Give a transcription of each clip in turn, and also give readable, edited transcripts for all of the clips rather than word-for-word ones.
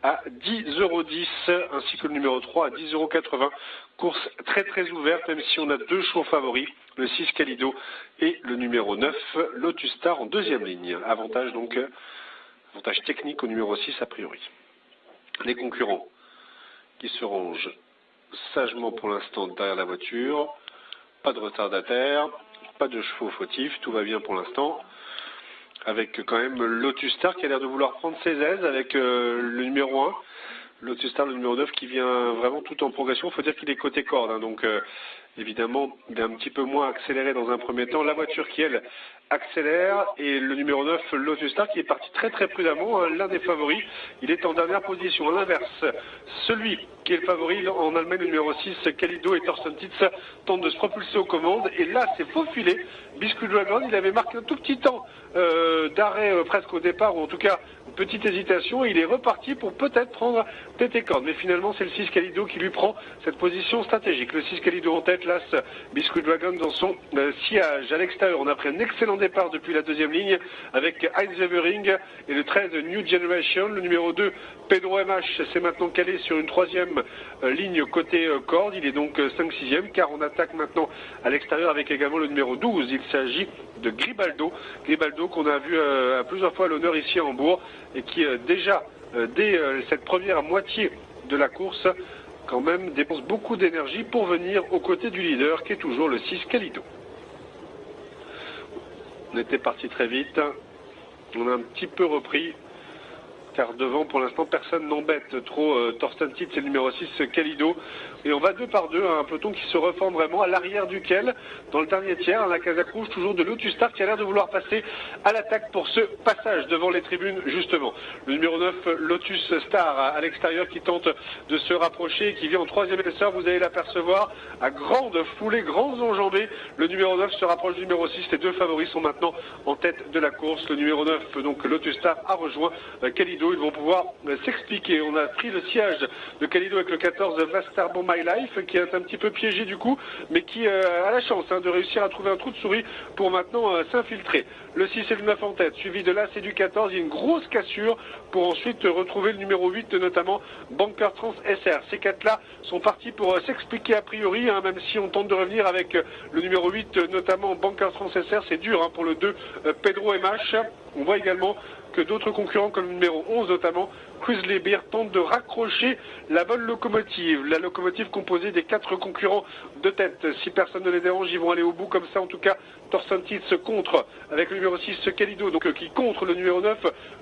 à 10,10 € ainsi que le numéro 3 à 10,80 €. Course très ouverte, même si on a deux chevaux favoris, le 6 Calido et le numéro 9 Lotus Star en deuxième ligne. Avantage technique au numéro 6 a priori. Les concurrents qui se rangent sagement pour l'instant derrière la voiture, pas de retardataire, pas de chevaux fautifs, tout va bien pour l'instant. Avec quand même Lotus Star qui a l'air de vouloir prendre ses aises avec le numéro 1. Lotus Star, le numéro 9 qui vient vraiment tout en progression. Il faut dire qu'il est côté corde, hein, donc évidemment il est un petit peu moins accéléré dans un premier temps. La voiture qui elle accélère et le numéro 9 Lotus Star qui est parti très prudemment, hein, l'un des favoris. Il est en dernière position. À l'inverse, celui qui est le favori en Allemagne, le numéro 6 Calido et Thorsten Titz tentent de se propulser aux commandes et là c'est faufilé. Biscuit Dragon, il avait marqué un tout petit temps d'arrêt presque au départ, ou en tout cas une petite hésitation, et il est reparti pour peut-être prendre tête et corde. Mais finalement, c'est le 6 Calido qui lui prend cette position stratégique. Le 6 Calido en tête, là, Biscuit Dragon dans son sillage. À l'extérieur, on a pris un excellent départ depuis la deuxième ligne avec Heinz Webering et le 13 New Generation. Le numéro 2, Pedro MH, s'est maintenant calé sur une troisième ligne côté corde. Il est donc 5-6e, car on attaque maintenant à l'extérieur avec également le numéro 12. Il s'agit de Gribaldo qu'on a vu à plusieurs fois à l'honneur ici à Hambourg et qui déjà dès cette première moitié de la course quand même dépense beaucoup d'énergie pour venir aux côtés du leader qui est toujours le 6 Calido. On était parti très vite, on a un petit peu repris car devant pour l'instant personne n'embête trop Thorsten Titz et le numéro 6 Calido. Et on va deux par deux, un peloton qui se reforme vraiment à l'arrière duquel, dans le dernier tiers, à la casaque rouge toujours de Lotus Star qui a l'air de vouloir passer à l'attaque pour ce passage devant les tribunes justement. Le numéro 9 Lotus Star à l'extérieur qui tente de se rapprocher et qui vient en troisième épaisseur, vous allez l'apercevoir à grande foulée, grandes enjambées. Le numéro 9 se rapproche du numéro 6, les deux favoris sont maintenant en tête de la course. Le numéro 9, donc Lotus Star, a rejoint Calido. Ils vont pouvoir s'expliquer. On a pris le siège de Calido avec le 14 Vastarbon My Life qui est un petit peu piégé du coup, mais qui a la chance de réussir à trouver un trou de souris pour maintenant s'infiltrer. Le 6 et le 9 en tête, suivi de l'As et du 14. Il y a une grosse cassure pour ensuite retrouver le numéro 8, notamment Banker Trans SR. Ces quatre-là sont partis pour s'expliquer a priori, même si on tente de revenir avec le numéro 8, notamment Banker Trans SR. C'est dur pour le 2 Pedro MH. On voit également que d'autres concurrents comme le numéro 11 notamment, Grizzly Bear, tentent de raccrocher la bonne locomotive. La locomotive composée des 4 concurrents de tête. Si personne ne les dérange, ils vont aller au bout comme ça. En tout cas, Thorsten Titz contre avec le numéro 6 Calido, donc qui contre le numéro 9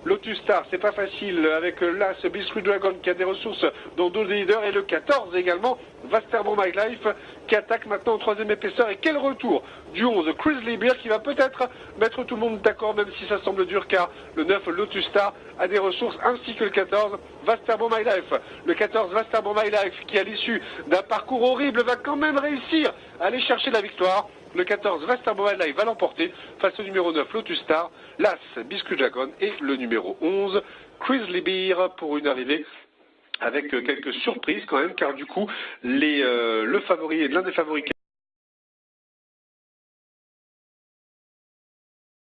Lotus Star. C'est pas facile avec l'As Biscuit Dragon qui a des ressources dans d'autres leaders et le 14 également, Vastarbon My Life qui attaque maintenant en troisième épaisseur. Et quel retour du 11 Grizzly Bear qui va peut-être mettre tout le monde d'accord, même si ça semble dur, car le 9 Lotus Star a des ressources ainsi que le 14 Vastarbon My Life. Le 14 Vastarbon My Life qui à l'issue d'un parcours horrible va quand même réussir à aller chercher la victoire. Le 14 Vastarbon My Life va l'emporter face au numéro 9 Lotus Star, l'As Biscuit Dragon et le numéro 11 Grizzly Bear pour une arrivée avec quelques surprises quand même, car du coup le favori, l'un des favoris